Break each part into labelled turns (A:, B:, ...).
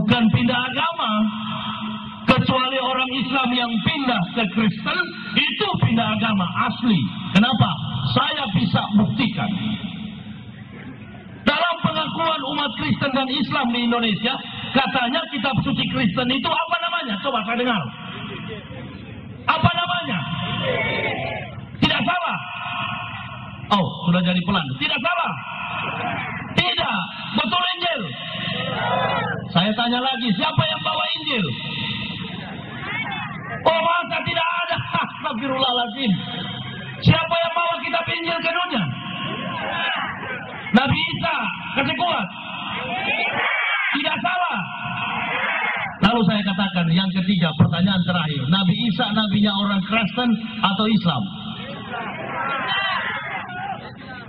A: bukan pindah agama. Kecuali orang Islam yang pindah ke Kristen, itu pindah agama asli. Kenapa? Saya bisa buktikan. Dalam pengakuan umat Kristen dan Islam di Indonesia, katanya kitab suci Kristen itu apa namanya? Coba saya dengar. Apa namanya? Tidak salah. Oh, sudah jadi pelan. Tidak salah. Tidak. Betul Injil. Saya tanya lagi, siapa yang bawa Injil? Oh, masa tidak ada? Astagfirullahaladzim. Siapa yang bawa kitab Injil ke dunia? Nabi Isa. Kasih kuat. Tidak salah. Lalu saya katakan yang ketiga, pertanyaan terakhir. Nabi Isa nabinya orang Kristen atau Islam?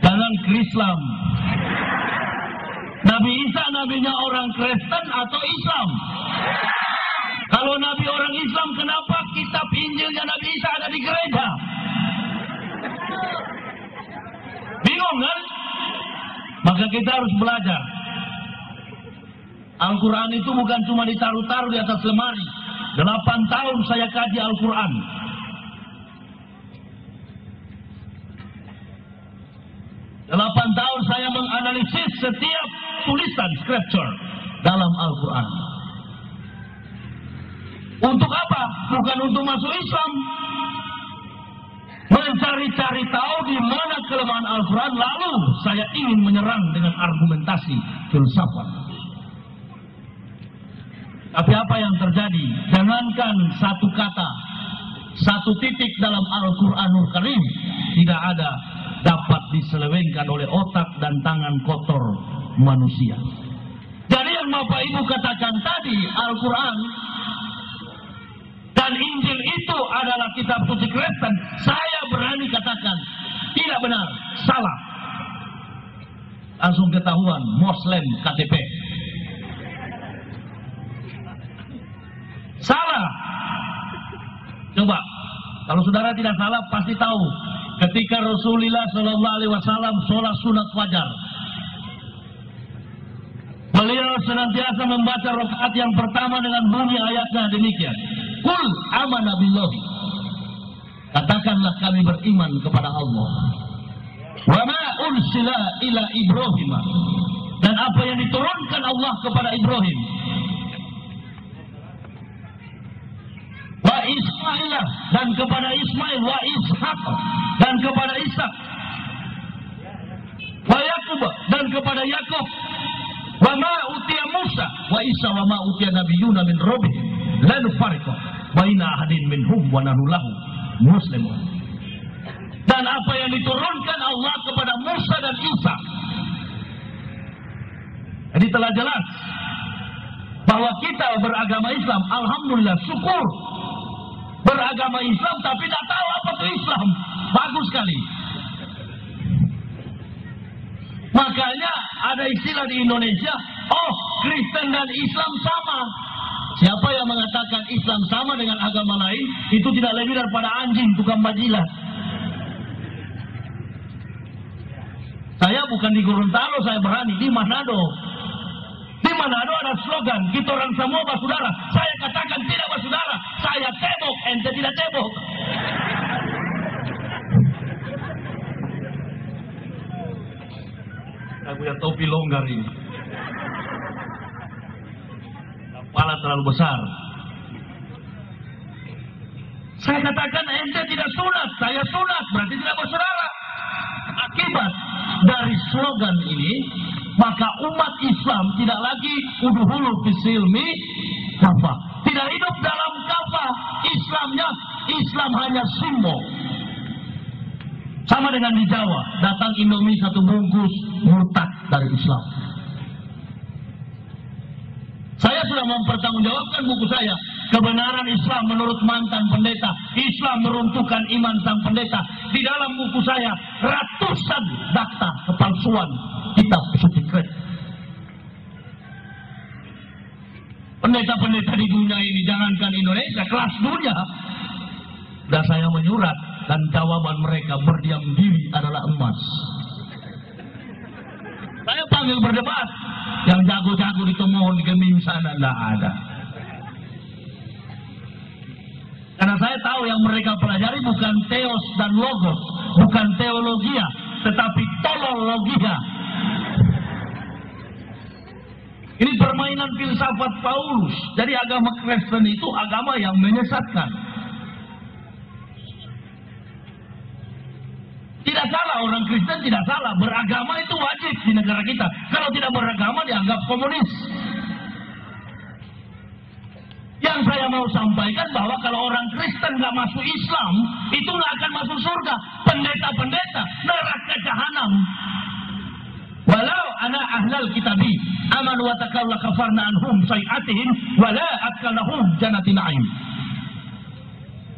A: Jangan Islam. Nabi Isa nabinya orang Kristen atau Islam? Kalau Nabi orang Islam, kenapa kitab Injilnya Nabi Isa ada di gereja? Bingung kan? Maka kita harus belajar. Al-Quran itu bukan cuma ditaruh-taruh di atas lemari. 8 tahun saya kaji Al-Quran. 8 tahun saya menganalisis setiap tulisan scripture dalam Al-Quran. Untuk apa? Bukan untuk masuk Islam. Mencari-cari tahu di mana kelemahan Al-Quran, lalu saya ingin menyerang dengan argumentasi filsafat. Tapi apa yang terjadi? Jangankan satu kata, satu titik dalam Al-Quranul Karim tidak ada dapat diselewengkan oleh otak dan tangan kotor manusia. Jadi yang Bapak Ibu katakan tadi, Al-Quran dan Injil itu adalah kitab suci Kristen, saya berani katakan tidak benar, salah. Langsung ketahuan, Muslim KTP. Salah. Coba, kalau saudara tidak salah pasti tahu ketika Rasulullah SAW sholat sunat fajar, beliau senantiasa membaca rakaat yang pertama dengan bunyi ayatnya demikian. Qul amana billahi. Katakanlah kami beriman kepada Allah. Wa ma ursila ila Ibrahim. Dan apa yang diturunkan Allah kepada Ibrahim. Wa Ismail, dan kepada Ismail, wa Ishaq, dan kepada Ishak, wa Yakub, dan kepada Yakub, wa ma utiya Musa, wa Isa, wa ma utiya nabiyuna min rabbihim, la nufarriqu baina ahadin minhum wa nahnu lahu muslimun. Dan apa yang diturunkan Allah kepada Musa dan Isa. Jadi telah jelas bahwa kita beragama Islam, alhamdulillah, syukur. Beragama Islam tapi tidak tahu apa itu Islam. Bagus sekali. Makanya ada istilah di Indonesia, oh, Kristen dan Islam sama. Siapa yang mengatakan Islam sama dengan agama lain, itu tidak lebih daripada anjing tukang bajilat. Saya bukan di Gorontalo, saya berani di Manado. Di Manado ada slogan, kita orang semua bersaudara. Saya katakan tidak bersaudara. Saya cebok, ente tidak cebok. Saya punya topi longgar ini. Kepala terlalu besar. Saya katakan ente tidak sunat, saya sunat, berarti tidak bersaudara. Akibat dari slogan ini, maka umat Islam tidak lagi udhulu fisilmi kafah. Tidak hidup dalam kafah. Islamnya, Islam hanya simbol. Sama dengan di Jawa, datang Indomie satu bungkus, murtad dari Islam. Saya sudah mempertanggungjawabkan buku saya, Kebenaran Islam menurut mantan pendeta. Islam meruntuhkan iman sang pendeta. Di dalam buku saya, ratusan data kepalsuan kitab suci Kristen. Pendeta-pendeta di dunia ini, jangankan Indonesia, kelas dunia. Dan saya menyurat, dan jawaban mereka berdiam diri adalah emas. Saya panggil berdebat. Yang jago-jago itu mohon digeming sana, tidak ada. Karena saya tahu yang mereka pelajari bukan teos dan logos, bukan teologia, tetapi tolologia. Ini permainan filsafat Paulus. Jadi agama Kristen itu agama yang menyesatkan. Tidak salah, orang Kristen tidak salah. Beragama itu wajib di negara kita. Kalau tidak beragama dianggap komunis. Yang saya mau sampaikan bahwa kalau orang Kristen nggak masuk Islam, itu nggak akan masuk surga. Pendeta-pendeta neraka jahanam. Walau ana ahlal kitabi aman wa takalla kafarna anhum sayi'atihim wala adkalahum jannatin na'im.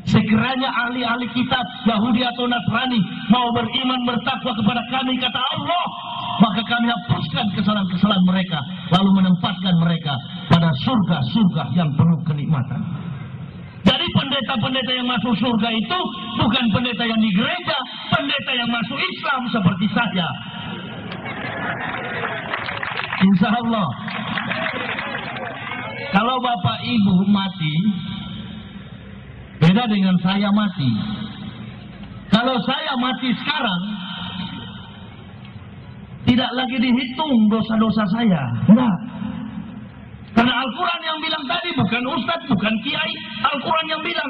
A: Sekiranya ahli-ahli kitab Yahudi atau Nasrani mau beriman bertakwa kepada kami, kata Allah, maka kami hapuskan kesalahan-kesalahan mereka, lalu menempatkan mereka pada surga-surga yang penuh kenikmatan. Jadi pendeta-pendeta yang masuk surga itu bukan pendeta yang di gereja, pendeta yang masuk Islam seperti saya. Insya Allah. Kalau bapak ibu mati, beda dengan saya mati. Kalau saya mati sekarang, tidak lagi dihitung dosa-dosa saya. Nah, karena Al-Quran yang bilang tadi, bukan ustadz, bukan kiai. Al-Quran yang bilang,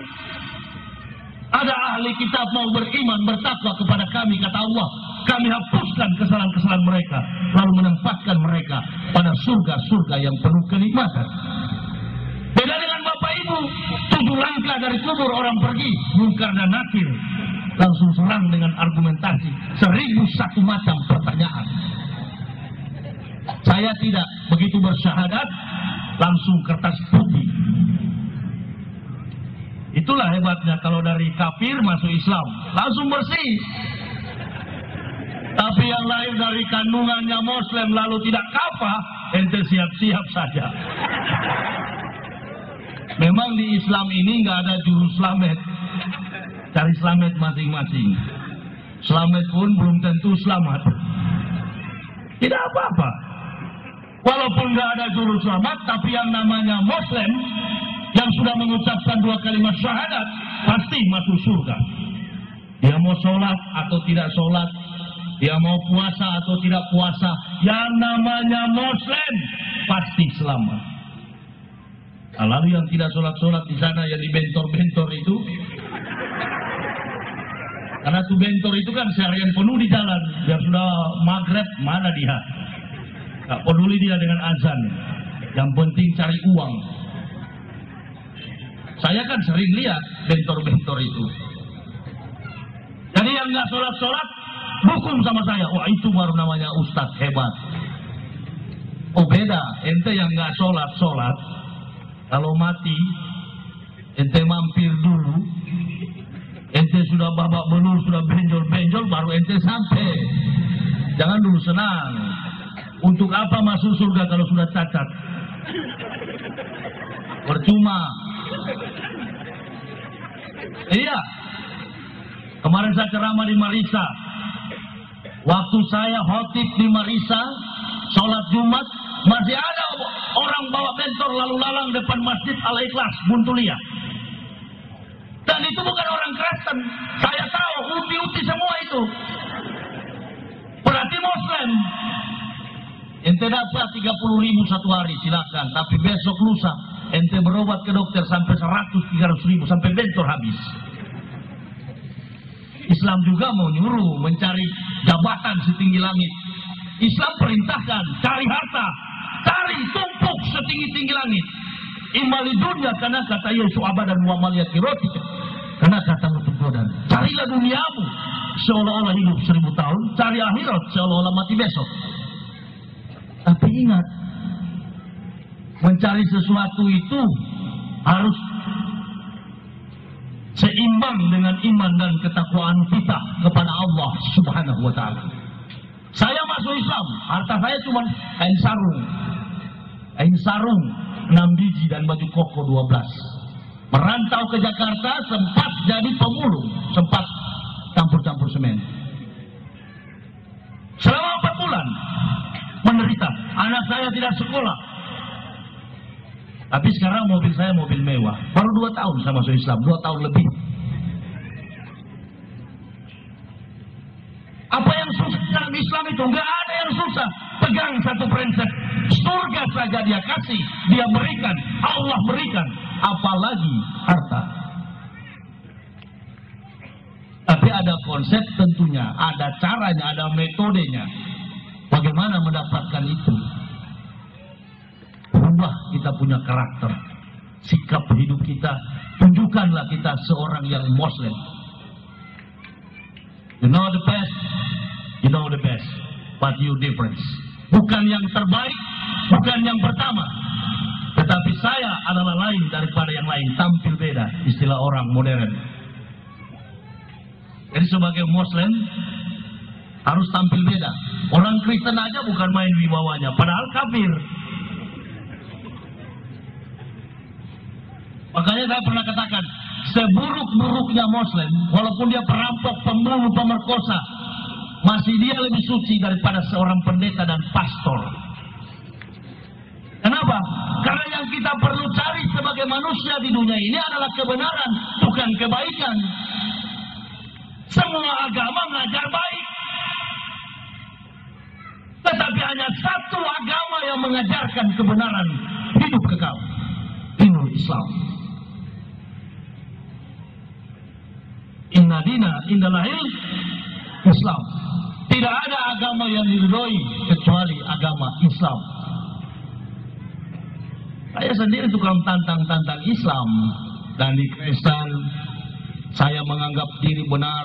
A: ada ahli kitab mau beriman, bertakwa kepada kami, kata Allah, kami hapuskan kesalahan-kesalahan mereka, lalu menempatkan mereka pada surga-surga yang penuh kenikmatan. Beda dengan bapak ibu, 7 langkah dari kubur orang pergi, Munkar dan Nakir langsung serang dengan argumentasi 1001 macam pertanyaan. Saya tidak, begitu bersyahadat langsung kertas putih. Itulah hebatnya kalau dari kafir masuk Islam langsung bersih. Tapi yang lahir dari kandungannya Muslim lalu tidak kafah, ente siap-siap saja. Memang di Islam ini nggak ada juru selamat. Cari selamat masing-masing. Selamat pun belum tentu selamat. Tidak apa-apa. Walaupun nggak ada juru selamat, tapi yang namanya Muslim yang sudah mengucapkan 2 kalimat syahadat pasti masuk surga. Dia mau sholat atau tidak sholat, dia mau puasa atau tidak puasa, yang namanya Muslim pasti selamat. Lalu yang tidak sholat-sholat di sana yang dibentor-bentor itu, karena tuh bentor itu kan seharian penuh di jalan, biar sudah maghrib mana dia, tak peduli dia dengan azan, yang penting cari uang. Saya kan sering lihat bentor-bentor itu. Jadi yang nggak sholat-sholat hukum sama saya, wah itu baru namanya ustadz hebat. Oh beda, ente yang nggak sholat-sholat, kalau mati ente mampir dulu, ente sudah babak belur, sudah benjol-benjol, baru ente sampai. Jangan dulu senang. Untuk apa masuk surga kalau sudah cacat? Percuma. Iya. Kemarin saya ceramah di Marisa. Waktu saya khotib di Marisa, sholat Jumat, masih ada orang bawa bentor lalu lalang depan Masjid Al-Ikhlas, Buntulia. Dan itu bukan orang Kristen. Saya tahu, uti-uti semua itu. Berarti Muslim. Ente dapat 30.000 satu hari, silakan. Tapi besok lusa, ente berobat ke dokter sampai 100-300.000, sampai bentor habis. Islam juga mau nyuruh mencari jabatan setinggi langit. Islam perintahkan cari harta, cari tumpuk setinggi-tinggi langit. Imali dunia karena kata Yesus abadan wa maliyati roti. Karena kata dan carilah duniamu seolah-olah hidup 1000 tahun, cari akhirat seolah-olah mati besok. Tapi ingat, mencari sesuatu itu harus seimbang dengan iman dan ketakwaan kita kepada Allah Subhanahu wa ta'ala. Saya masuk Islam, harta saya cuma kain sarung 6 biji dan baju koko 12. Merantau ke Jakarta, sempat jadi pemulung, sempat campur-campur semen. Selama 4 bulan menderita. Anak saya tidak sekolah. Tapi sekarang mobil saya mobil mewah. Baru 2 tahun saya masuk Islam, 2 tahun lebih. Apa yang susah dalam Islam itu? Nggak ada yang susah. Pegang satu prinsip. Surga saja dia kasih, dia berikan, Allah berikan. Apalagi harta. Tapi ada konsep tentunya, ada caranya, ada metodenya. Bagaimana mendapatkan itu? Ubah kita punya karakter, sikap hidup kita. Tunjukkanlah kita seorang yang Muslim. You know the best, you know the best, but you different. Bukan yang terbaik, bukan yang pertama, tetapi saya adalah lain daripada yang lain, tampil beda, istilah orang modern. Jadi sebagai Muslim harus tampil beda. Orang Kristen aja bukan main wibawanya, padahal kafir. Makanya saya pernah katakan, seburuk-buruknya Muslim, walaupun dia perampok, pembunuh, pemerkosa, masih dia lebih suci daripada seorang pendeta dan pastor. Kenapa? Karena yang kita perlu cari sebagai manusia di dunia ini adalah kebenaran, bukan kebaikan. Semua agama mengajar baik, tetapi hanya satu agama yang mengajarkan kebenaran hidup kekal, dinul Islam. Inna dina indallahil Islam. Tidak ada agama yang diridhoi kecuali agama Islam. Saya sendiri tukang tantang-tantang Islam, dan di Kristen saya menganggap diri benar.